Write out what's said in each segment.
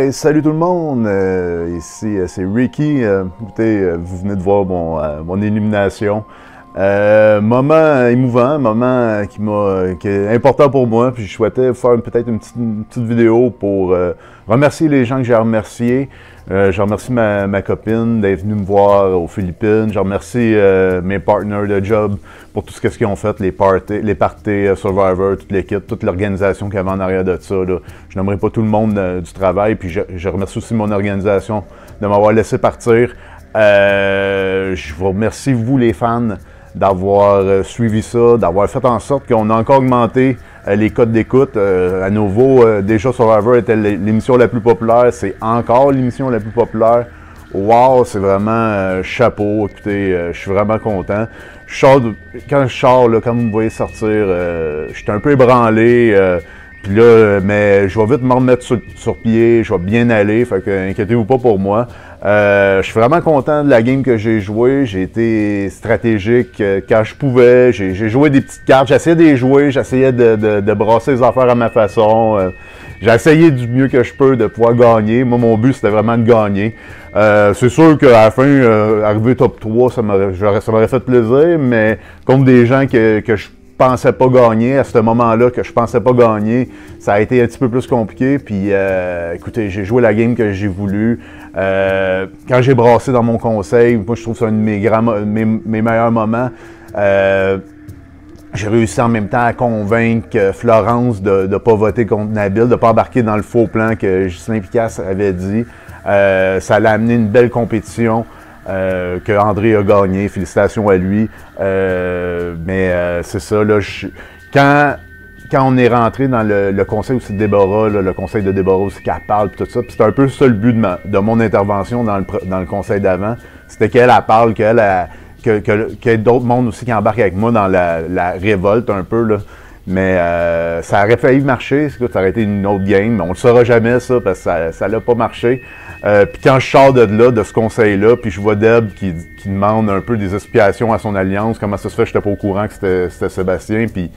Alright, salut tout le monde, ici c'est Ricky. Écoutez, vous venez de voir mon élimination. Moment émouvant, moment qui est important pour moi, puis je souhaitais faire peut-être une petite vidéo pour remercier les gens que j'ai remerciés. Je remercie ma copine d'être venue me voir aux Philippines. Je remercie mes partners de job pour tout ce qu'ils ont fait, les parties Survivor, toute l'équipe, toute l'organisation qu'il y avait en arrière de ça. Là. Je n'aimerais pas tout le monde du travail, puis je remercie aussi mon organisation de m'avoir laissé partir. Je vous remercie, vous les fans, d'avoir suivi ça, d'avoir fait en sorte qu'on a encore augmenté les codes d'écoute. À nouveau, déjà Survivor était l'émission la plus populaire, c'est encore l'émission la plus populaire. Wow, c'est vraiment chapeau, écoutez, je suis vraiment content. Quand je sors, là, quand vous me voyez sortir, je suis un peu ébranlé. Puis là, mais je vais vite me remettre sur pied, je vais bien aller, fait que inquiétez-vous pas pour moi. Je suis vraiment content de la game que j'ai jouée, j'ai été stratégique quand je pouvais, j'ai joué des petites cartes, j'essayais de les jouer, j'essayais de brasser les affaires à ma façon. J'ai essayé du mieux que je peux de pouvoir gagner. Moi, mon but, c'était vraiment de gagner. C'est sûr qu'à la fin, arriver top 3, ça m'aurait fait plaisir, mais contre des gens que je pensais pas gagner, à ce moment-là que je pensais pas gagner, ça a été un petit peu plus compliqué, puis écoutez, j'ai joué la game que j'ai voulu. Quand j'ai brassé dans mon conseil, moi je trouve ça un de mes meilleurs moments. J'ai réussi en même temps à convaincre Florence de ne pas voter contre Nabil, de ne pas embarquer dans le faux plan que Ghislain Picasse avait dit. Ça l'a amené une belle compétition. Que André a gagné, félicitations à lui. Mais c'est ça, là, quand on est rentré dans le conseil aussi de Déborah, là, le conseil de Déborah aussi qu'elle parle, tout ça, c'est un peu ça le but de mon intervention dans le conseil d'avant, c'était qu'elle parle, qu'il y ait d'autres mondes aussi qui embarquent avec moi dans la révolte un peu, là. Mais ça aurait failli marcher, ça aurait été une autre game, mais on le saura jamais ça, parce que ça n'a pas marché. Puis quand je sors de là, de ce conseil-là, puis je vois Deb qui demande un peu des explications à son alliance, comment ça se fait que je n'étais pas au courant que c'était Sébastien, puis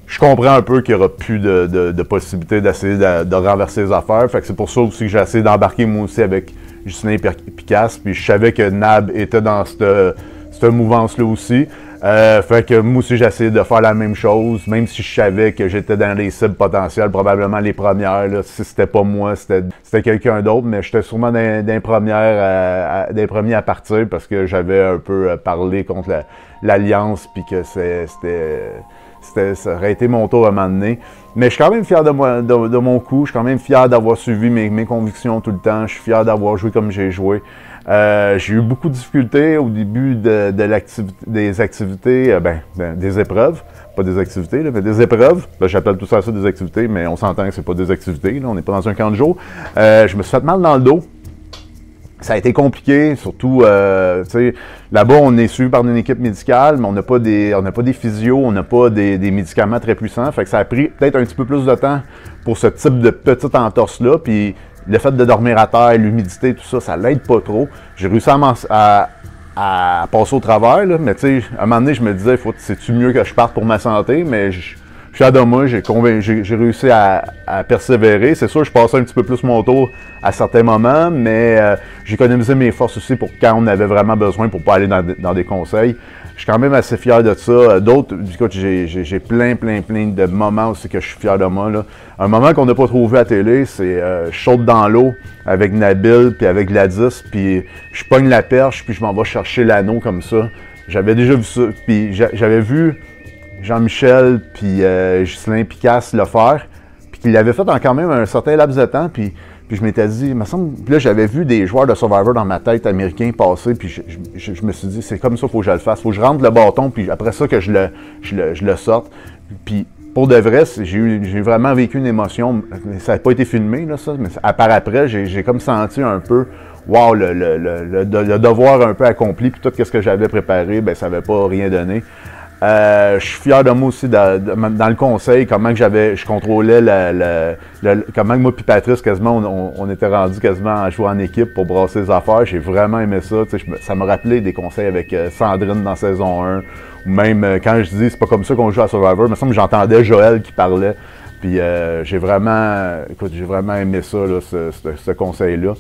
je comprends un peu qu'il n'y aura plus de possibilité d'essayer de renverser les affaires. Fait que c'est pour ça aussi que j'ai essayé d'embarquer moi aussi avec Ghislain Picasse, puis je savais que Nab était dans cette mouvance-là aussi. Fait que moi aussi j'ai essayé de faire la même chose, même si je savais que j'étais dans les cibles potentielles, probablement les premières, là, si c'était pas moi, c'était quelqu'un d'autre, mais j'étais sûrement dans les premiers à partir parce que j'avais un peu parlé contre l'Alliance, puis que ça aurait été mon tour à un moment donné. Mais je suis quand même fier de mon coup, je suis quand même fier d'avoir suivi mes convictions tout le temps, je suis fier d'avoir joué comme j'ai joué. J'ai eu beaucoup de difficultés au début des activités, des épreuves, pas des activités, là, mais des épreuves. J'appelle tout ça des activités, mais on s'entend que c'est pas des activités, là, on n'est pas dans un camp de jour. Je me suis fait mal dans le dos. Ça a été compliqué, surtout, tu sais, là-bas, on est suivi par une équipe médicale, mais on n'a pas des physios, on n'a pas des médicaments très puissants. Fait que ça a pris peut-être un petit peu plus de temps pour ce type de petite entorse-là. Puis le fait de dormir à terre, l'humidité, tout ça, ça l'aide pas trop. J'ai réussi à passer au travers, là, mais tu sais, à un moment donné, je me disais, c'est-tu mieux que je parte pour ma santé, mais je suis fier de moi, j'ai réussi à persévérer. C'est sûr, je passais un petit peu plus mon tour à certains moments, mais j'ai économisé mes forces aussi pour quand on avait vraiment besoin pour pas aller dans des conseils. Je suis quand même assez fier de ça. D'autres, écoute, j'ai plein de moments aussi que je suis fier de moi, là. Un moment qu'on n'a pas trouvé à la télé, c'est je saute dans l'eau avec Nabil puis avec Gladys, puis je pogne la perche, puis je m'en vais chercher l'anneau comme ça. J'avais déjà vu ça, puis j'avais vu Jean-Michel puis Ghislain Picasse le faire, puis qu'il l'avait fait en quand même un certain laps de temps, puis je m'étais dit, il me semble, puis là j'avais vu des joueurs de Survivor dans ma tête américains passer, puis je me suis dit, c'est comme ça qu'il faut que je le fasse, il faut que je rentre le bâton, puis après ça que je le sorte. Puis pour de vrai, j'ai vraiment vécu une émotion, ça n'a pas été filmé, là, ça, mais par après, j'ai comme senti un peu, wow, le devoir un peu accompli, puis tout ce que j'avais préparé, ben ça n'avait pas rien donné. Je suis fier de moi aussi dans le conseil, comment que je contrôlais comment que moi et Patrice, quasiment, on était rendus quasiment à jouer en équipe pour brasser les affaires. J'ai vraiment aimé ça. Ça m'a rappelé des conseils avec Sandrine dans saison 1. Ou même quand je dis c'est pas comme ça qu'on joue à Survivor, il me semble que j'entendais Joël qui parlait. Puis j'ai vraiment aimé ça, là, ce conseil-là.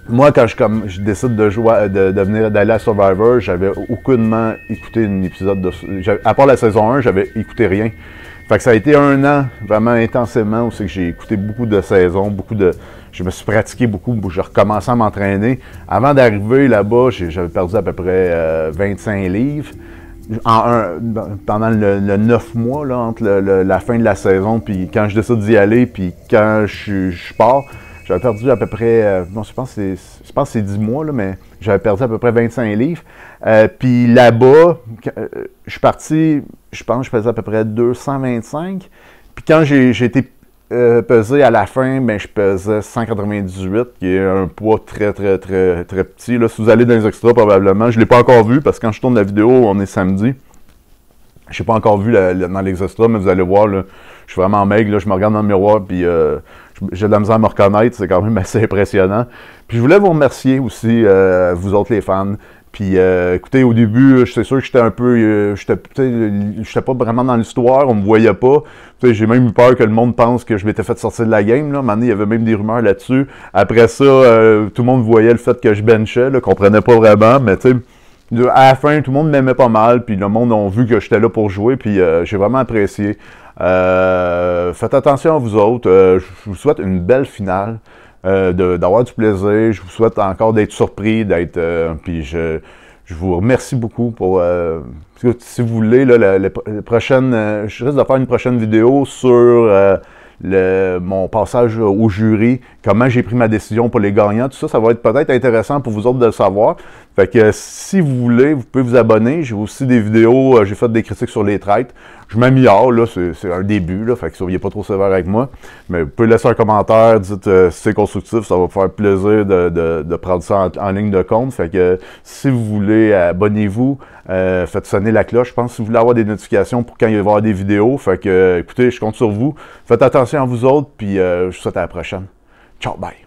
Moi, quand je décide d'aller à Survivor, j'avais aucunement écouté un épisode à part la saison 1, j'avais écouté rien. Fait que ça a été un an vraiment intensément où c'est que j'ai écouté beaucoup de saisons, je me suis pratiqué beaucoup, j'ai recommencé à m'entraîner. Avant d'arriver là-bas, j'avais perdu à peu près 25 livres. Pendant le 9 mois, là, entre la fin de la saison, puis quand je décide d'y aller, puis quand je pars, j'avais perdu à peu près, je pense que c'est 10 mois, là, mais j'avais perdu à peu près 25 livres. Puis là-bas, je suis parti, je pense que je pesais à peu près 225. Puis quand j'ai été pesé à la fin, ben, je pesais 198, qui est un poids très petit. Là, si vous allez dans les extras, probablement, je ne l'ai pas encore vu, parce que quand je tourne la vidéo, on est samedi. Je n'ai pas encore vu dans les extras, mais vous allez voir, là, je suis vraiment maigre, là, je me regarde dans le miroir, puis j'ai de la misère à me reconnaître, c'est quand même assez impressionnant. Puis je voulais vous remercier aussi, vous autres les fans. Puis écoutez, au début, c'est sûr que j'étais un peu, j'étais pas vraiment dans l'histoire, on me voyait pas. J'ai même eu peur que le monde pense que je m'étais fait sortir de la game. Là. Maintenant, il y avait même des rumeurs là-dessus. Après ça, tout le monde voyait le fait que je benchais, là, comprenait pas vraiment, mais tu sais. À la fin, tout le monde m'aimait pas mal, puis le monde a vu que j'étais là pour jouer, puis j'ai vraiment apprécié. Faites attention à vous autres. Je vous souhaite une belle finale, d'avoir du plaisir. Je vous souhaite encore d'être surpris, puis je vous remercie beaucoup pour... si vous voulez, là, je risque de faire une prochaine vidéo sur... mon passage au jury, comment j'ai pris ma décision pour les gagnants, tout ça, ça va être peut-être intéressant pour vous autres de le savoir. Fait que si vous voulez, vous pouvez vous abonner. J'ai aussi des vidéos, j'ai fait des critiques sur les traites. Je m'améliore, là, c'est un début, là, fait que soyez pas trop sévère avec moi. Mais vous pouvez laisser un commentaire, dites si c'est constructif, ça va me faire plaisir de prendre ça en ligne de compte. Fait que si vous voulez, abonnez-vous, faites sonner la cloche. Je pense que si vous voulez avoir des notifications pour quand il va y avoir des vidéos. Fait que écoutez, je compte sur vous. Faites attention à vous autres, puis je vous souhaite à la prochaine. Ciao, bye!